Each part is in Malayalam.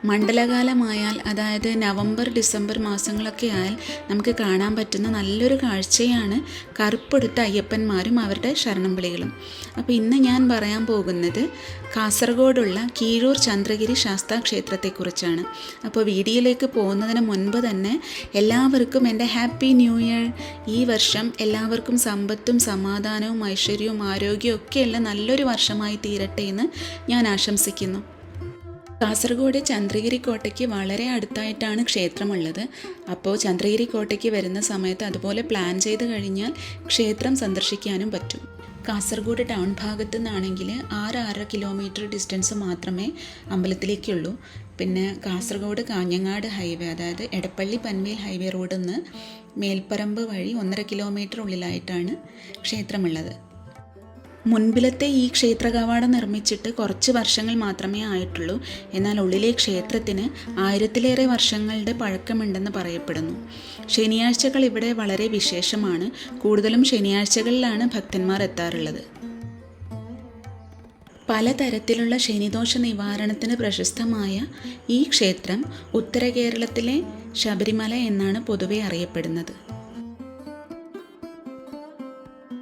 മണ്ഡലകാലമായാൽ, അതായത് നവംബർ ഡിസംബർ മാസങ്ങളൊക്കെ ആയാൽ നമുക്ക് കാണാൻ പറ്റുന്ന നല്ലൊരു കാഴ്ചയാണ് കറുപ്പെടുത്ത അയ്യപ്പന്മാരും അവരുടെ ശരണം വിളികളും. അപ്പോൾ ഇന്ന് ഞാൻ പറയാൻ പോകുന്നത് കാസർഗോഡുള്ള കീഴൂർ ചന്ദ്രഗിരി ശാസ്താ ക്ഷേത്രത്തെക്കുറിച്ചാണ്. അപ്പോൾ വീഡിയോയിലേക്ക് പോകുന്നതിന് മുൻപ് തന്നെ എല്ലാവർക്കും എൻ്റെ ഹാപ്പി ന്യൂ ഇയർ. ഈ വർഷം എല്ലാവർക്കും സമ്പത്തും സമാധാനവും ഐശ്വര്യവും ആരോഗ്യവും ഒക്കെയുള്ള നല്ലൊരു വർഷമായി തീരട്ടെ എന്ന് ഞാൻ ആശംസിക്കുന്നു. കാസർഗോഡ് ചന്ദ്രഗിരി കോട്ടയ്ക്ക് വളരെ അടുത്തായിട്ടാണ് ക്ഷേത്രമുള്ളത്. അപ്പോൾ ചന്ദ്രഗിരി കോട്ടയ്ക്ക് വരുന്ന സമയത്ത് അതുപോലെ പ്ലാൻ ചെയ്ത് കഴിഞ്ഞാൽ ക്ഷേത്രം സന്ദർശിക്കാനും പറ്റും. കാസർഗോഡ് ടൗൺ ഭാഗത്തു നിന്നാണെങ്കിൽ 6-6.5 കിലോമീറ്റർ ഡിസ്റ്റൻസ് മാത്രമേ അമ്പലത്തിലേക്കുള്ളൂ. പിന്നെ കാസർഗോഡ് കാഞ്ഞങ്ങാട് ഹൈവേ, അതായത് എടപ്പള്ളി പൻവേൽ ഹൈവേ റോഡിൽ നിന്ന് മേൽപ്പറമ്പ് വഴി 1.5 കിലോമീറ്റർ ഉള്ളിലായിട്ടാണ് ക്ഷേത്രമുള്ളത്. മുൻപിലത്തെ ഈ ക്ഷേത്ര കവാടം നിർമ്മിച്ചിട്ട് കുറച്ച് വർഷങ്ങൾ മാത്രമേ ആയിട്ടുള്ളൂ. എന്നാൽ ഉള്ളിലെ ക്ഷേത്രത്തിന് 1000-ലേറെ വർഷങ്ങളുടെ പഴക്കമുണ്ടെന്ന് പറയപ്പെടുന്നു. ശനിയാഴ്ചകൾ ഇവിടെ വളരെ വിശേഷമാണ്. കൂടുതലും ശനിയാഴ്ചകളിലാണ് ഭക്തന്മാർ എത്താറുള്ളത്. പലതരത്തിലുള്ള ശനിദോഷ നിവാരണത്തിന് പ്രശസ്തമായ ഈ ക്ഷേത്രം ഉത്തര കേരളത്തിലെ ശബരിമല എന്നാണ് പൊതുവെ അറിയപ്പെടുന്നത്.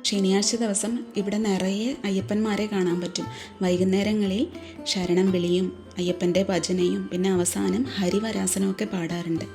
ശനിയാഴ്ച ദിവസം ഇവിടെ നിറയെ അയ്യപ്പന്മാരെ കാണാൻ പറ്റും. വൈകുന്നേരങ്ങളിൽ ശരണം വിളിയും അയ്യപ്പൻ്റെ ഭജനയും പിന്നെ അവസാനം ഹരിവരാസനമൊക്കെ പാടാറുണ്ട്.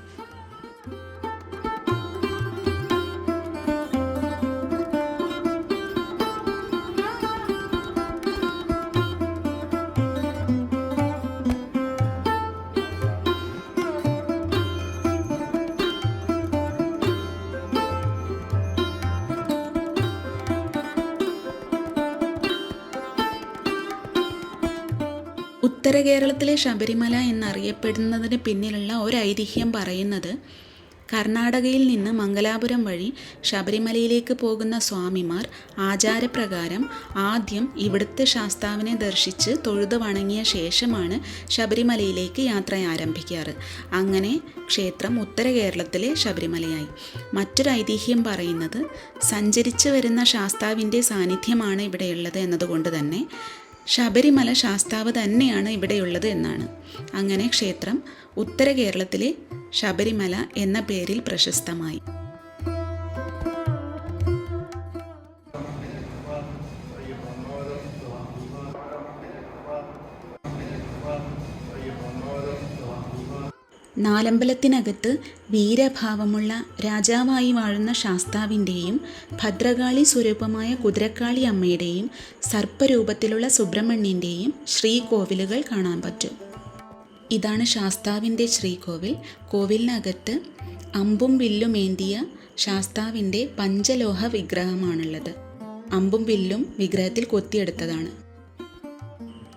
ഉത്തര കേരളത്തിലെ ശബരിമല എന്നറിയപ്പെടുന്നതിന് പിന്നിലുള്ള ഒരു ഐതിഹ്യം പറയുന്നത്, കർണാടകയിൽ നിന്ന് മംഗലാപുരം വഴി ശബരിമലയിലേക്ക് പോകുന്ന സ്വാമിമാർ ആചാരപ്രകാരം ആദ്യം ഇവിടുത്തെ ശാസ്താവിനെ ദർശിച്ച് തൊഴുത് വണങ്ങിയ ശേഷമാണ് ശബരിമലയിലേക്ക് യാത്ര ആരംഭിക്കാറ്. അങ്ങനെ ക്ഷേത്രം ഉത്തര കേരളത്തിലെ ശബരിമലയായി. മറ്റൊരു ഐതിഹ്യം പറയുന്നത്, സഞ്ചരിച്ചു വരുന്ന ശാസ്താവിൻ്റെ സാന്നിധ്യമാണ് ഇവിടെയുള്ളത് എന്നതുകൊണ്ട് തന്നെ ശബരിമല ശാസ്താവ് തന്നെയാണ് ഇവിടെയുള്ളത് എന്നാണ്. അങ്ങനെ ക്ഷേത്രം ഉത്തര കേരളത്തിലെ ശബരിമല എന്ന പേരിൽ പ്രശസ്തമായി. നാലമ്പലത്തിനകത്ത് വീരഭാവമുള്ള രാജാവായി വാഴുന്ന ശാസ്താവിൻ്റെയും ഭദ്രകാളി സ്വരൂപമായ കുതിരക്കാളി അമ്മയുടെയും സർപ്പരൂപത്തിലുള്ള സുബ്രഹ്മണ്യൻ്റെയും ശ്രീകോവിലുകൾ കാണാൻ പറ്റും. ഇതാണ് ശാസ്താവിൻ്റെ ശ്രീകോവിൽ. കോവിലിനകത്ത് അമ്പും വില്ലും ഏന്തിയ ശാസ്താവിൻ്റെ പഞ്ചലോഹ വിഗ്രഹമാണുള്ളത്. അമ്പും വില്ലും വിഗ്രഹത്തിൽ കൊത്തിയെടുത്തതാണ്.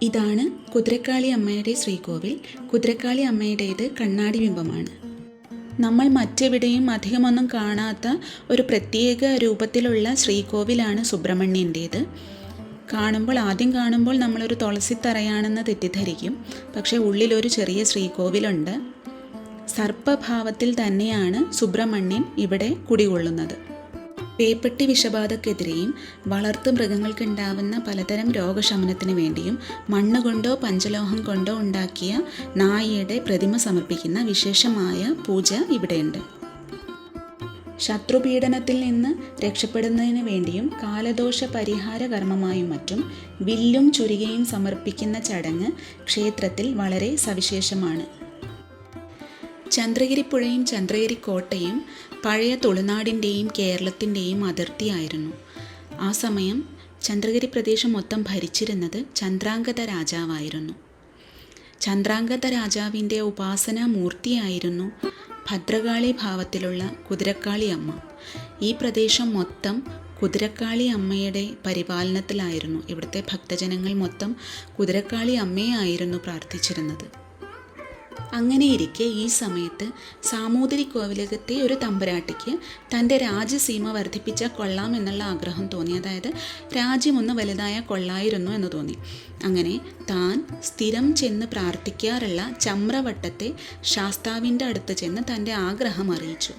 ഇതാണ് കുതിരക്കാളി അമ്മയുടെ ശ്രീകോവിൽ. കുതിരക്കാളി അമ്മയുടേത് കണ്ണാടി ബിംബമാണ്. നമ്മൾ മറ്റെവിടെയും അധികമൊന്നും കാണാത്ത ഒരു പ്രത്യേക രൂപത്തിലുള്ള ശ്രീകോവിലാണ് സുബ്രഹ്മണ്യൻ്റേത്. ആദ്യം കാണുമ്പോൾ നമ്മളൊരു തുളസിത്തറയാണെന്ന് തെറ്റിദ്ധരിക്കും. പക്ഷേ ഉള്ളിലൊരു ചെറിയ ശ്രീകോവിലുണ്ട്. സർപ്പഭാവത്തിൽ തന്നെയാണ് സുബ്രഹ്മണ്യൻ ഇവിടെ കുടികൊള്ളുന്നത്. പേപ്പട്ടി വിഷബാധക്കെതിരെയും വളർത്തു മൃഗങ്ങൾക്കുണ്ടാവുന്ന പലതരം രോഗശമനത്തിന് വേണ്ടിയും മണ്ണുകൊണ്ടോ പഞ്ചലോഹം കൊണ്ടോ ഉണ്ടാക്കിയ നായയുടെ പ്രതിമ സമർപ്പിക്കുന്ന വിശേഷമായ പൂജ ഇവിടെയുണ്ട്. ശത്രുപീഡനത്തിൽ നിന്ന് രക്ഷപ്പെടുന്നതിന് വേണ്ടിയും കാലദോഷ പരിഹാര കർമ്മമായും മറ്റും വില്ലും ചുരികയും സമർപ്പിക്കുന്ന ചടങ്ങ് ക്ഷേത്രത്തിൽ വളരെ സവിശേഷമാണ്. ചന്ദ്രഗിരിപ്പുഴയും ചന്ദ്രഗിരി കോട്ടയും പഴയ തുളുനാടിൻ്റെയും കേരളത്തിൻ്റെയും അതിർത്തിയായിരുന്നു. ആ സമയം ചന്ദ്രഗിരി പ്രദേശം മൊത്തം ഭരിച്ചിരുന്നത് ചന്ദ്രാംഗത രാജാവായിരുന്നു. ചന്ദ്രാംഗത രാജാവിൻ്റെ ഉപാസനാ മൂർത്തിയായിരുന്നു ഭദ്രകാളി ഭാവത്തിലുള്ള കുതിരക്കാളി അമ്മ. ഈ പ്രദേശം മൊത്തം കുതിരക്കാളി അമ്മയുടെ പരിപാലനത്തിലായിരുന്നു. ഇവിടുത്തെ ഭക്തജനങ്ങൾ മൊത്തം കുതിരക്കാളി അമ്മയായിരുന്നു പ്രാർത്ഥിച്ചിരുന്നത്. അങ്ങനെയിരിക്കെ ഈ സമയത്ത് സാമൂതിരി കോവിലകത്തെ ഒരു തമ്പുരാട്ടിക്ക് തൻ്റെ രാജ്യസീമ വർദ്ധിപ്പിച്ചാൽ കൊള്ളാം എന്നുള്ള ആഗ്രഹം തോന്നി. അതായത് രാജ്യമൊന്ന് വലുതായ കൊള്ളായിരുന്നു എന്ന് തോന്നി. അങ്ങനെ താൻ സ്ഥിരം ചെന്ന് പ്രാർത്ഥിക്കാറുള്ള ചമ്രവട്ടത്തെ ശാസ്താവിൻ്റെ അടുത്ത് ചെന്ന് തൻ്റെ ആഗ്രഹം അറിയിച്ചു.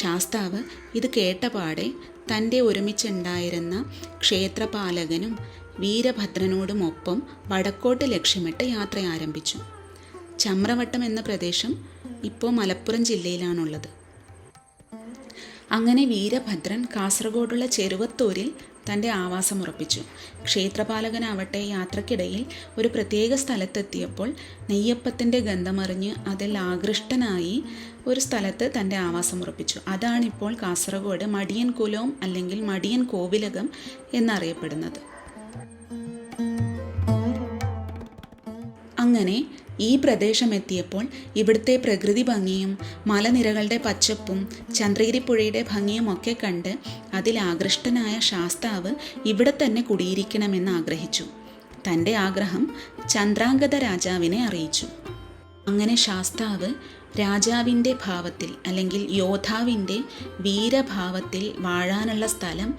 ശാസ്താവ് ഇത് കേട്ടപാടെ തൻ്റെ ഒരുമിച്ചുണ്ടായിരുന്ന ക്ഷേത്രപാലകനും വീരഭദ്രനോടുമൊപ്പം വടക്കോട്ട് ലക്ഷ്യമിട്ട് യാത്ര ആരംഭിച്ചു. ചമ്രവട്ടം എന്ന പ്രദേശം ഇപ്പോൾ മലപ്പുറം ജില്ലയിലാണുള്ളത്. അങ്ങനെ വീരഭദ്രൻ കാസർഗോഡുള്ള ചെറുവത്തൂരിൽ തൻ്റെ ആവാസമുറപ്പിച്ചു. ക്ഷേത്രപാലകനാവട്ടെ യാത്രക്കിടയിൽ ഒരു പ്രത്യേക സ്ഥലത്തെത്തിയപ്പോൾ നെയ്യപ്പത്തിൻ്റെ ഗന്ധമറിഞ്ഞ് അതിൽ ആകൃഷ്ടനായി ഒരു സ്ഥലത്ത് തൻ്റെ ആവാസമുറപ്പിച്ചു. അതാണിപ്പോൾ കാസർഗോഡ് മടിയൻ കുലോം അല്ലെങ്കിൽ മടിയൻ കോവിലകം എന്നറിയപ്പെടുന്നത്. അങ്ങനെ ഈ പ്രദേശമെത്തിയപ്പോൾ ഇവിടുത്തെ പ്രകൃതി ഭംഗിയും മലനിരകളുടെ പച്ചപ്പും ചന്ദ്രഗിരിപ്പുഴയുടെ ഭംഗിയും ഒക്കെ കണ്ട് അതിൽ ആകൃഷ്ടനായ ശാസ്താവ് ഇവിടെ തന്നെ കുടിയിരിക്കണമെന്ന് ആഗ്രഹിച്ചു. തൻ്റെ ആഗ്രഹം ചന്ദ്രാംഗത രാജാവിനെ അറിയിച്ചു. അങ്ങനെ ശാസ്താവ് രാജാവിൻ്റെ ഭാവത്തിൽ അല്ലെങ്കിൽ യോദ്ധാവിൻ്റെ വീരഭാവത്തിൽ വാഴാനുള്ള സ്ഥലം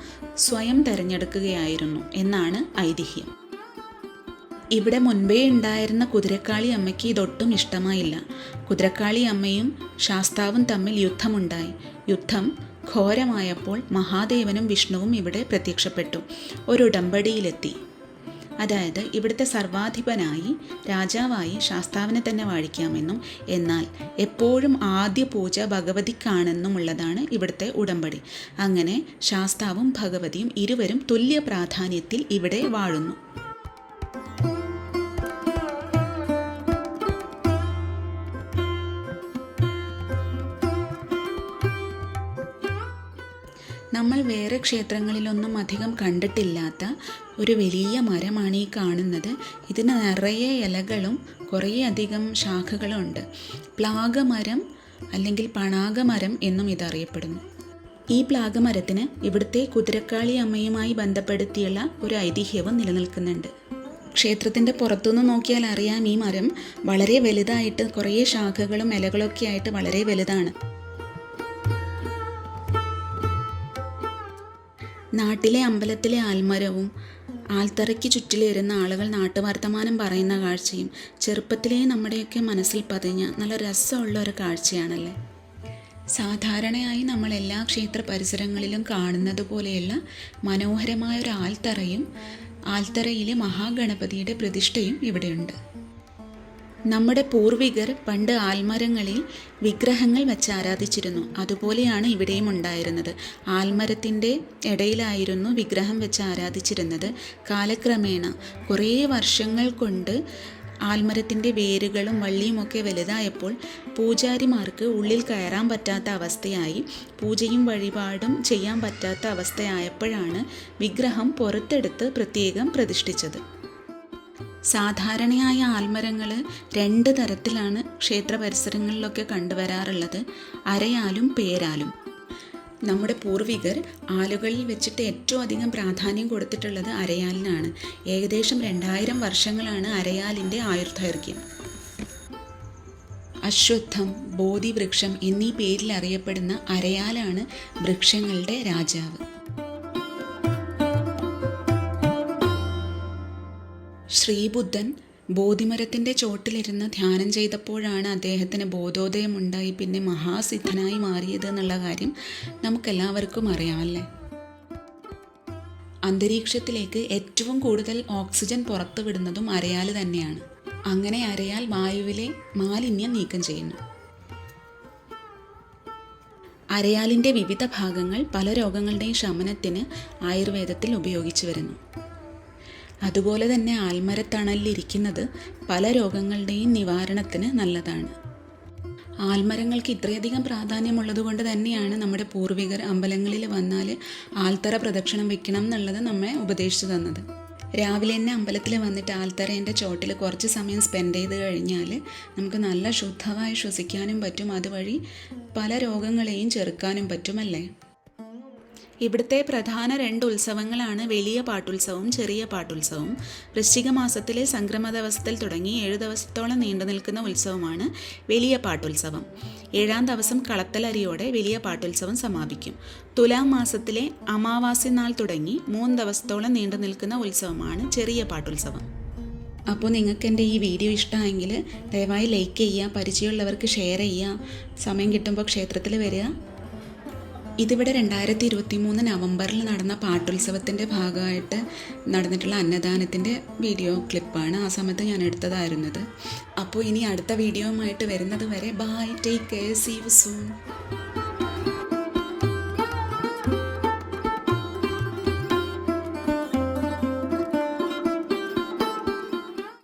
സ്വയം തിരഞ്ഞെടുക്കുകയായിരുന്നു എന്നാണ് ഐതിഹ്യം. ഇവിടെ മുൻപേ ഉണ്ടായിരുന്ന കുതിരക്കാളി അമ്മയ്ക്ക് ഇതൊട്ടും ഇഷ്ടമായില്ല. കുതിരക്കാളി അമ്മയും ശാസ്താവും തമ്മിൽ യുദ്ധമുണ്ടായി. യുദ്ധം ഘോരമായപ്പോൾ മഹാദേവനും വിഷ്ണുവും ഇവിടെ പ്രത്യക്ഷപ്പെട്ടു. ഒരു ഉടമ്പടിയിലെത്തി. അതായത് ഇവിടുത്തെ സർവാധിപനായി രാജാവായി ശാസ്താവിനെ തന്നെ വാഴിക്കാമെന്നും എന്നാൽ എപ്പോഴും ആദ്യ പൂജ ഭഗവതിക്കാണെന്നുമുള്ളതാണ് ഇവിടുത്തെ ഉടമ്പടി. അങ്ങനെ ശാസ്താവും ഭഗവതിയും ഇരുവരും തുല്യ പ്രാധാന്യത്തിൽ ഇവിടെ വാഴുന്നു. നമ്മൾ വേറെ ക്ഷേത്രങ്ങളിലൊന്നും അധികം കണ്ടിട്ടില്ലാത്ത ഒരു വലിയ മരമാണ് ഈ കാണുന്നത്. ഇതിന് നിറയെ ഇലകളും കുറേയധികം ശാഖകളും ഉണ്ട്. പ്ലാഗമരം അല്ലെങ്കിൽ പണാകമരം എന്നും ഇതറിയപ്പെടുന്നു. ഈ പ്ലാഗമരത്തിന് ഇവിടുത്തെ കുതിരക്കാളി അമ്മയുമായി ബന്ധപ്പെടുത്തിയുള്ള ഒരു ഐതിഹ്യവും നിലനിൽക്കുന്നുണ്ട്. ക്ഷേത്രത്തിൻ്റെ പുറത്തുനിന്ന് നോക്കിയാൽ അറിയാം, ഈ മരം വളരെ വലുതായിട്ട് കുറേ ശാഖകളും ഇലകളൊക്കെ ആയിട്ട് വളരെ വലുതാണ്. നാട്ടിലെ അമ്പലത്തിലെ ആൽമരവും ആൽത്തറയ്ക്ക് ചുറ്റിലിരുന്ന ആളുകൾ നാട്ടുവർത്തമാനം പറയുന്ന കാഴ്ചയും ചെറുപ്പത്തിലേ നമ്മുടെയൊക്കെ മനസ്സിൽ പതിഞ്ഞ നല്ല രസമുള്ള ഒരു കാഴ്ചയാണല്ലേ. സാധാരണയായി നമ്മൾ എല്ലാ ക്ഷേത്ര പരിസരങ്ങളിലും കാണുന്നത് പോലെയുള്ള മനോഹരമായ ഒരു ആൽത്തറയും ആൽത്തറയിലെ മഹാഗണപതിയുടെ പ്രതിഷ്ഠയും ഇവിടെയുണ്ട്. നമ്മുടെ പൂർവികർ പണ്ട് ആൽമരങ്ങളിൽ വിഗ്രഹങ്ങൾ വെച്ച് ആരാധിച്ചിരുന്നു. അതുപോലെയാണ് ഇവിടെയും ഉണ്ടായിരുന്നത്. ആൽമരത്തിൻ്റെ ഇടയിലായിരുന്നു വിഗ്രഹം വെച്ച് ആരാധിച്ചിരുന്നത്. കാലക്രമേണ കുറേ വർഷങ്ങൾ കൊണ്ട് ആൽമരത്തിൻ്റെ വേരുകളും വള്ളിയുമൊക്കെ വലുതായപ്പോൾ പൂജാരിമാർക്ക് ഉള്ളിൽ കയറാൻ പറ്റാത്ത അവസ്ഥയായി. പൂജയും വഴിപാടും ചെയ്യാൻ പറ്റാത്ത അവസ്ഥയായപ്പോഴാണ് വിഗ്രഹം പുറത്തെടുത്ത് പ്രത്യേകം പ്രതിഷ്ഠിച്ചത്. സാധാരണയായ ആൽമരങ്ങൾ 2 തരത്തിലാണ് ക്ഷേത്ര പരിസരങ്ങളിലൊക്കെ കണ്ടുവരാറുള്ളത്: അരയാലും പേരാലും. നമ്മുടെ പൂർവികർ ആലുകളിൽ വെച്ചിട്ട് ഏറ്റവും അധികം പ്രാധാന്യം കൊടുത്തിട്ടുള്ളത് അരയാലിനാണ്. ഏകദേശം 2000 വർഷങ്ങളാണ് അരയാലിൻ്റെ ആയുർദൈർഘ്യം. അശ്വത്ഥം, ബോധിവൃക്ഷം എന്നീ പേരിൽ അറിയപ്പെടുന്ന അരയാലാണ് വൃക്ഷങ്ങളുടെ രാജാവ്. ശ്രീബുദ്ധൻ ബോധിമരത്തിൻ്റെ ചോട്ടിലിരുന്ന് ധ്യാനം ചെയ്തപ്പോഴാണ് അദ്ദേഹത്തിന് ബോധോദയമുണ്ടായി പിന്നെ മഹാസിദ്ധനായി മാറിയത് എന്നുള്ള കാര്യം നമുക്കെല്ലാവർക്കും അറിയാമല്ലേ. അന്തരീക്ഷത്തിലേക്ക് ഏറ്റവും കൂടുതൽ ഓക്സിജൻ പുറത്തുവിടുന്നതും അരയാൽ തന്നെയാണ്. അങ്ങനെ അരയാൽ വായുവിലെ മാലിന്യം നീക്കം ചെയ്യുന്നു. അരയാലിൻ്റെ വിവിധ ഭാഗങ്ങൾ പല രോഗങ്ങളുടെയും ശമനത്തിന് ആയുർവേദത്തിൽ ഉപയോഗിച്ചു വരുന്നു. അതുപോലെ തന്നെ ആൽമരത്തണലിലിരിക്കുന്നത് പല രോഗങ്ങളുടെയും നിവാരണത്തിന് നല്ലതാണ്. ആൽമരങ്ങൾക്ക് ഇത്രയധികം പ്രാധാന്യമുള്ളത് കൊണ്ട് തന്നെയാണ് നമ്മുടെ പൂർവികർ അമ്പലങ്ങളിൽ വന്നാൽ ആൽത്തറ പ്രദക്ഷിണം വെക്കണം എന്നുള്ളത് നമ്മെ ഉപദേശിച്ചു തന്നത്. രാവിലെ തന്നെ അമ്പലത്തിൽ വന്നിട്ട് ആൽത്തറേൻ്റെ ചോട്ടിൽ കുറച്ച് സമയം സ്പെൻഡ് ചെയ്ത് കഴിഞ്ഞാൽ നമുക്ക് നല്ല ശുദ്ധമായി ശ്വസിക്കാനും പറ്റും. അതുവഴി പല രോഗങ്ങളെയും ചെറുക്കാനും പറ്റുമല്ലേ. ഇവിടുത്തെ പ്രധാന 2 ഉത്സവങ്ങളാണ് വലിയ പാട്ടുത്സവവും ചെറിയ പാട്ടുത്സവവും. വൃശ്ചിക മാസത്തിലെ സംക്രമ ദിവസത്തിൽ തുടങ്ങി 7 ദിവസത്തോളം നീണ്ടു നിൽക്കുന്ന ഉത്സവമാണ് വലിയ പാട്ടുത്സവം. 7ാം ദിവസം കളത്തലരിയോടെ വലിയ പാട്ടുത്സവം സമാപിക്കും. തുലാം മാസത്തിലെ അമാവാസി നാൾ തുടങ്ങി 3 ദിവസത്തോളം നീണ്ടു നിൽക്കുന്ന ഉത്സവമാണ് ചെറിയ പാട്ടുത്സവം. അപ്പോൾ നിങ്ങൾക്ക് എൻ്റെ ഈ വീഡിയോ ഇഷ്ടമായെങ്കിൽ ദയവായി ലൈക്ക് ചെയ്യുക, പരിചയമുള്ളവർക്ക് ഷെയർ ചെയ്യുക, സമയം കിട്ടുമ്പോൾ ക്ഷേത്രത്തിൽ വരിക. ഇതിവിടെ 2023 നവംബറിൽ നടന്ന പാട്ടുത്സവത്തിൻ്റെ ഭാഗമായിട്ട് നടന്നിട്ടുള്ള അന്നദാനത്തിൻ്റെ വീഡിയോ ക്ലിപ്പാണ്. ആ സമയത്ത് ഞാൻ എടുത്തതായിരുന്നത്. അപ്പോൾ ഇനി അടുത്ത വീഡിയോയുമായിട്ട് വരുന്നത് വരെ bye, take care, see you soon.